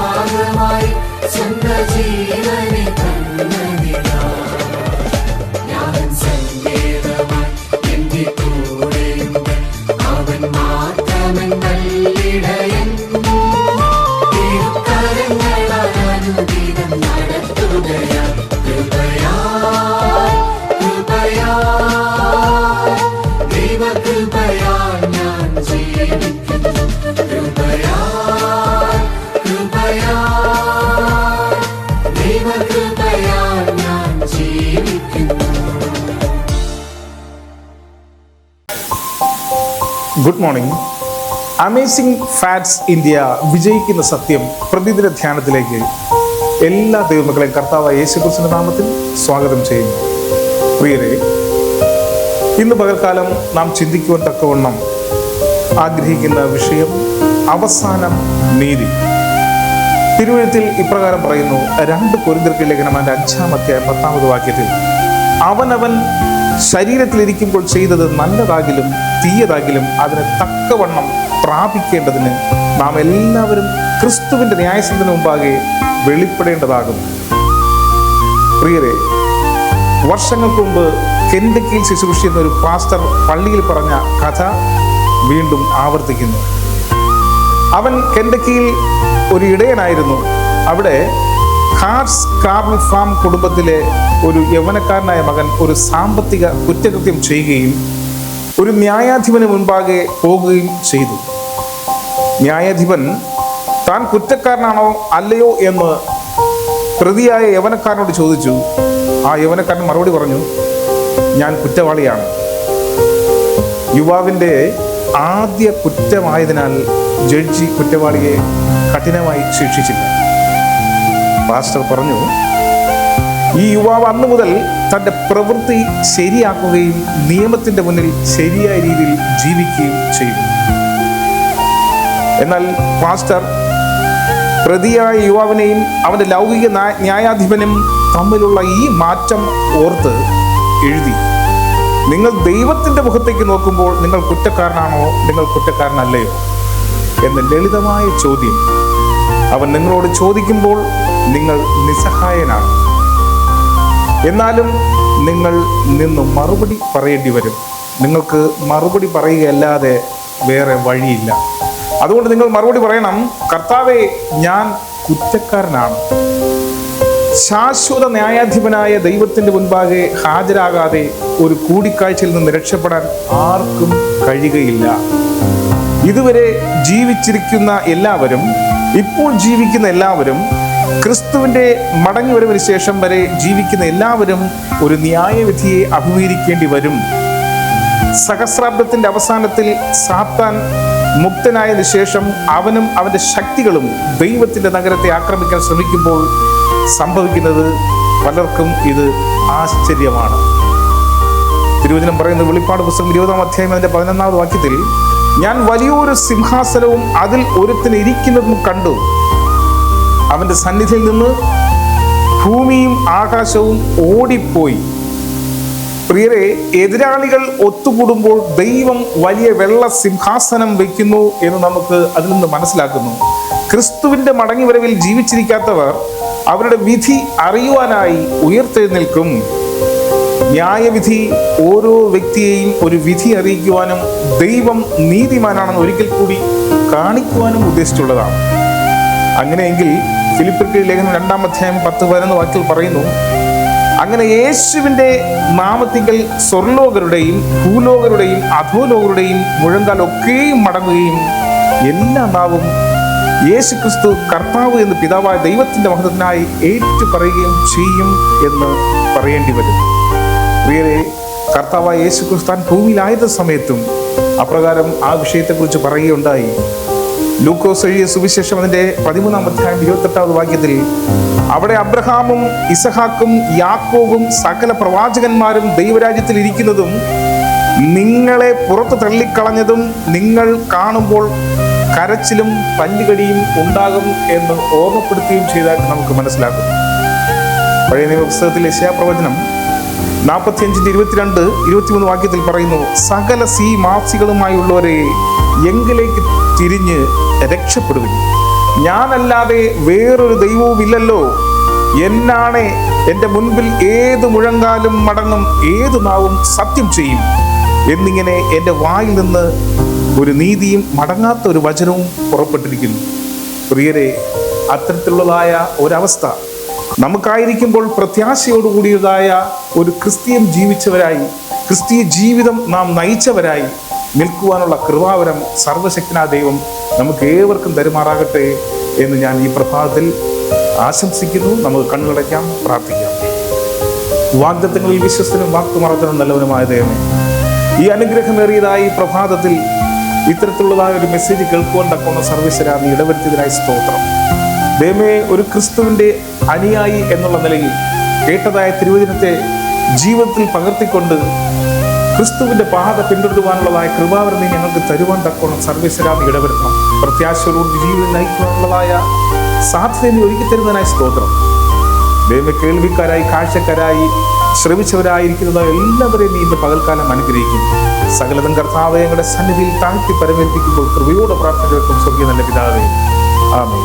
യാഗമായി സ്വന്തം ജീവനെ തന്നതിനാ. ഞാൻ സങ്കേതമായി എന്റെ കൂടെയുണ്ട്, അവൻ മാത്രമൻ നല്ലിടയൻ. തിരുക്കരങ്ങളാൽ അനുദിനം നടത്തുകയാ, കൃപയാൽ കൃപയാൽ ദൈവകൃപയാൽ ഞാൻ ജീവിക്കുന്നു. കൃപയാൽ കൃപയാൽ ദൈവകൃപയാൽ ഞാൻ ജീവിക്കുന്നു. Good morning. Amazing facts India വിജയിക്കുന്ന സത്യം പ്രതിദിന ധ്യാനത്തിലേക്ക് എല്ലാ ദൈവമക്കളെയും കർത്താവായ യേശുക്രിസ്തുവിന്റെ നാമത്തിൽ സ്വാഗതം ചെയ്യുന്നു. പ്രിയരെ, ഇന്ന് പകൽക്കാലം നാം ചിന്തിക്കുവാൻ തക്കവണ്ണം ആഗ്രഹിക്കുന്ന വിഷയം അവസാനം നീതി. തിരുവെഴുത്തിൽ ഇപ്രകാരം പറയുന്നു, 2 കൊരിന്ത്യർക്ക് ലേഖനം 5-ാം അധ്യായം 10-ാമത് വാക്യത്തിൽ, അവനവൻ ശരീരത്തിലിരിക്കുമ്പോൾ ചെയ്തത് നല്ലതാകിലും തീയതാകിലും അതിന് തക്കവണ്ണം പ്രാപിക്കേണ്ടതിന് നാം എല്ലാവരും ക്രിസ്തുവിന്റെ ന്യായസനത്തിന് മുമ്പാകെ വെളിപ്പെടേണ്ടതാകുന്നു. പ്രിയരെ, വർഷങ്ങൾക്ക് മുമ്പ് കെൻഡക്കിയിൽ ശുശ്രൂഷ ചെയ്യുന്ന ഒരു പാസ്റ്റർ പള്ളിയിൽ പറഞ്ഞ കഥ വീണ്ടും ആവർത്തിക്കുന്നു. അവൻ കെൻഡക്കിയിൽ ഒരു ഇടയനായിരുന്നു. അവിടെ ഹാർട്സ് കാർൽ ഫാം കുടുംബത്തിലെ ഒരു യൗവനക്കാരനായ മകൻ ഒരു സാമ്പത്തിക കുറ്റകൃത്യം ചെയ്യുകയും ഒരു ന്യായാധിപന് മുൻപാകെ പോകുകയും ചെയ്തു. ന്യായാധിപൻ താൻ കുറ്റക്കാരനാണോ അല്ലയോ എന്ന് പ്രതിയായ യൗവനക്കാരനോട് ചോദിച്ചു. ആ യൗവനക്കാരൻ മറുപടി പറഞ്ഞു, ഞാൻ കുറ്റവാളിയാണ്. യുവാവിൻ്റെ ആദ്യ കുറ്റമായതിനാൽ ജഡ്ജി കുറ്റവാളിയെ കഠിനമായി ശിക്ഷിച്ചില്ല. പാസ്റ്റർ പറഞ്ഞു, ഈ യുവാവ് അന്നു മുതൽ തൻ്റെ പ്രവൃത്തി ശരിയാക്കുകയും നിയമത്തിൻ്റെ മുന്നിൽ ശരിയായ രീതിയിൽ ജീവിക്കുകയും ചെയ്തു. എന്നാൽ പാസ്റ്റർ പ്രതിയായ യുവാവിനെയും അവൻ്റെ ലൗകിക ന്യായാധിപനും തമ്മിലുള്ള ഈ മാറ്റം ഓർത്ത് എഴുതി, നിങ്ങൾ ദൈവത്തിൻ്റെ മുഖത്തേക്ക് നോക്കുമ്പോൾ നിങ്ങൾ കുറ്റക്കാരനാണോ, നിങ്ങൾ കുറ്റക്കാരനല്ലയോ എന്ന ലളിതമായ ചോദ്യം അവൻ നിങ്ങളോട് ചോദിക്കുമ്പോൾ നിങ്ങൾ നിസ്സഹായനാണ്. എന്നാലും നിങ്ങൾ നിന്ന് മറുപടി പറയേണ്ടി വരും. നിങ്ങൾക്ക് മറുപടി പറയുകയല്ലാതെ വേറെ വഴിയില്ല. അതുകൊണ്ട് നിങ്ങൾ മറുപടി പറയണം, കർത്താവേ, ഞാൻ കുറ്റക്കാരനാണ്. ശാശ്വത ന്യായാധിപനായ ദൈവത്തിൻ്റെ മുൻപാകെ ഹാജരാകാതെ ഒരു കൂടിക്കാഴ്ചയിൽ നിന്ന് രക്ഷപ്പെടാൻ ആർക്കും കഴിയുകയില്ല. ഇതുവരെ ജീവിച്ചിരിക്കുന്ന എല്ലാവരും, ഇപ്പോൾ ജീവിക്കുന്ന എല്ലാവരും, ക്രിസ്തുവിൻ്റെ മടങ്ങിവരവിന് ശേഷം വരെ ജീവിക്കുന്ന എല്ലാവരും ഒരു ന്യായവിധിയെ അഭിമുഖീകരിക്കേണ്ടി വരും. സഹസ്രാബ്ദത്തിൻ്റെ അവസാനത്തിൽ സാത്താൻ മുക്തനായതിനു ശേഷം അവനും അവൻ്റെ ശക്തികളും ദൈവത്തിൻ്റെ നഗരത്തെ ആക്രമിക്കാൻ ശ്രമിക്കുമ്പോൾ സംഭവിക്കുന്നത് പലർക്കും ഇത് ആശ്ചര്യമാണ്. തിരുവചനം പറയുന്നത്, വെളിപ്പാട് പുസ്തകം 20-ാം അധ്യായം 11-ാമത് വാക്യത്തിൽ, ഞാൻ വലിയൊരു സിംഹാസനവും അതിൽ ഒരുത്തിന് ഇരിക്കുന്നതും കണ്ടു. അവൻ്റെ സന്നിധിയിൽ നിന്ന് ഭൂമിയും ആകാശവും ഓടിപ്പോയി. പ്രിയരെ, എതിരാളികൾ ഒത്തുകൂടുമ്പോൾ ദൈവം വലിയ വെള്ള സിംഹാസനം വയ്ക്കുന്നു എന്ന് നമുക്ക് അതിൽ നിന്ന് മനസ്സിലാക്കുന്നു. ക്രിസ്തുവിൻ്റെ മടങ്ങിവരവിൽ ജീവിച്ചിരിക്കാത്തവർ അവരുടെ വിധി അറിയുവാനായി ഉയർത്തെഴുന്നേൽക്കും. ന്യായവിധി ഓരോ വ്യക്തിയെയും ഒരു വിധി അറിയിക്കുവാനും ദൈവം നീതിമാനാണെന്ന് ഒരിക്കൽ കൂടി കാണിക്കുവാനും ഉദ്ദേശിച്ചുള്ളതാണ്. അങ്ങനെയെങ്കിൽ ഫിലിപ്പിയർക്ക് ലേഖനം 2-ാം അധ്യായം 10-11 വാക്യത്തിൽ പറയുന്നു, അങ്ങനെ യേശുവിൻ്റെ നാമത്തിങ്കൽ സ്വർലോകരുടെയും ഭൂലോകരുടെയും അധോലോകരുടെയും മുഴങ്കാൽ ഒക്കെയും മടങ്ങുകയും എല്ലാ നാവും യേശു ക്രിസ്തു കർത്താവ് എന്ന് പിതാവായ ദൈവത്തിൻ്റെ മഹത്വത്തിനായി ഏറ്റു പറയുകയും ചെയ്യും എന്ന് പറയേണ്ടി വരും. പ്രിയരെ, കർത്താവായ യേശു ക്രിസ്തു താൻ ഭൂമിയിലായത് സമയത്തും അപ്രകാരം ആ വിഷയത്തെക്കുറിച്ച് പറയുകയുണ്ടായി. ലൂക്കോസ് എഴുതിയ സുവിശേഷം അതിൻ്റെ 13-ാം അധ്യായം 28-ാമത് വാക്യത്തിൽ, അവിടെ അബ്രഹാമും ഇസഹാക്കും യാക്കോബും സകല പ്രവാചകന്മാരും ദൈവരാജ്യത്തിൽ ഇരിക്കുന്നതും നിങ്ങളെ പുറത്തു തള്ളിക്കളഞ്ഞതും നിങ്ങൾ കാണുമ്പോൾ കരച്ചിലും പല്ലുകടിയും ഉണ്ടാകും എന്ന് ഓർമ്മപ്പെടുത്തുകയും ചെയ്താൽ നമുക്ക് മനസ്സിലാക്കും. പഴയ നിയമപുസ്തകത്തിൽ യെശയ്യാപ്രവചനം 45-22-23 വാക്യത്തിൽ പറയുന്നു, സകല സീമാസികളുമായുള്ളവരെ എങ്കിലേക്ക് തിരിഞ്ഞ് രക്ഷപ്പെടുവിൻ. ഞാനല്ലാതെ വേറൊരു ദൈവവും ഇല്ലല്ലോ. എന്നാണ് എൻ്റെ മുൻപിൽ ഏത് മുഴങ്കാലും മടങ്ങും, ഏത് നാവും സത്യം ചെയ്യും എന്നിങ്ങനെ എൻ്റെ വായിൽ നിന്ന് ഒരു നീതിയും മടങ്ങാത്ത ഒരു വചനവും പുറപ്പെട്ടിരിക്കുന്നു. പ്രിയരെ, അത്തരത്തിലുള്ളതായ ഒരവസ്ഥ നമുക്കായിരിക്കുമ്പോൾ പ്രത്യാശയോടുകൂടിയതായ ഒരു ക്രിസ്ത്യൻ ജീവിച്ചവരായി, ക്രിസ്തീയ ജീവിതം നാം നയിച്ചവരായി നിൽക്കുവാനുള്ള കൃപാവരം സർവശക്തനായ ദൈവം നമുക്ക് ഏവർക്കും തരുമാറാകട്ടെ എന്ന് ഞാൻ ഈ പ്രഭാതത്തിൽ ആശംസിക്കുന്നു. നമുക്ക് കണ്ണുകളടയ്ക്കാം, പ്രാർത്ഥിക്കാം. വാഗ്ദത്തങ്ങളിൽ വിശ്വസ്തനും വാക്കുമാർത്തനും നല്ലവനുമായ ദൈവമേ, ഈ അനുഗ്രഹമേറിയതായി പ്രഭാതത്തിൽ ഇത്തരത്തിലുള്ളതായ ഒരു മെസ്സേജ് കേൾക്കുവാൻ തക്കോണം സർവീശ്വരാ നീ ഇടവരുത്തിയതിനായി സ്തോത്രം. ദൈവമേ, ഒരു ക്രിസ്തുവിൻ്റെ അനുയായി എന്നുള്ള നിലയിൽ കേട്ടതായ തിരുവചനത്തെ ജീവിതത്തിൽ പകർത്തിക്കൊണ്ട് ക്രിസ്തുവിൻ്റെ പാത പിന്തുടരുവാനുള്ളതായ കൃപാവരം നീ ഞങ്ങൾക്ക് തരുവാൻ തക്കോണം സർവീശ്വരാ നീ ഇടവരുത്തണം. പ്രത്യാശയോടുകൂടി ജീവിതം നയിക്കുവാനുള്ളതായ സാധ്യത നീ ഒരുക്കി തരുന്നതിനായി സ്തോത്രം. ദൈവമേ, കേൾവിക്കാരായി, കാഴ്ചക്കാരായി, ശ്രമിച്ചവരായിരിക്കുന്നത് എല്ലാവരെയും നീ ഇന്ന് പകൽക്കാലം അനുഗ്രഹിക്കും. സകലതും കർത്താവേ ഞങ്ങളുടെ സന്നിധിയിൽ താഴ്ത്തി പരമേൽപ്പിക്കുമ്പോൾ കൃപയോടെ പ്രാർത്ഥന കേൾക്കും സ്വർഗീയ നല്ല പിതാവേ. ആമേൻ.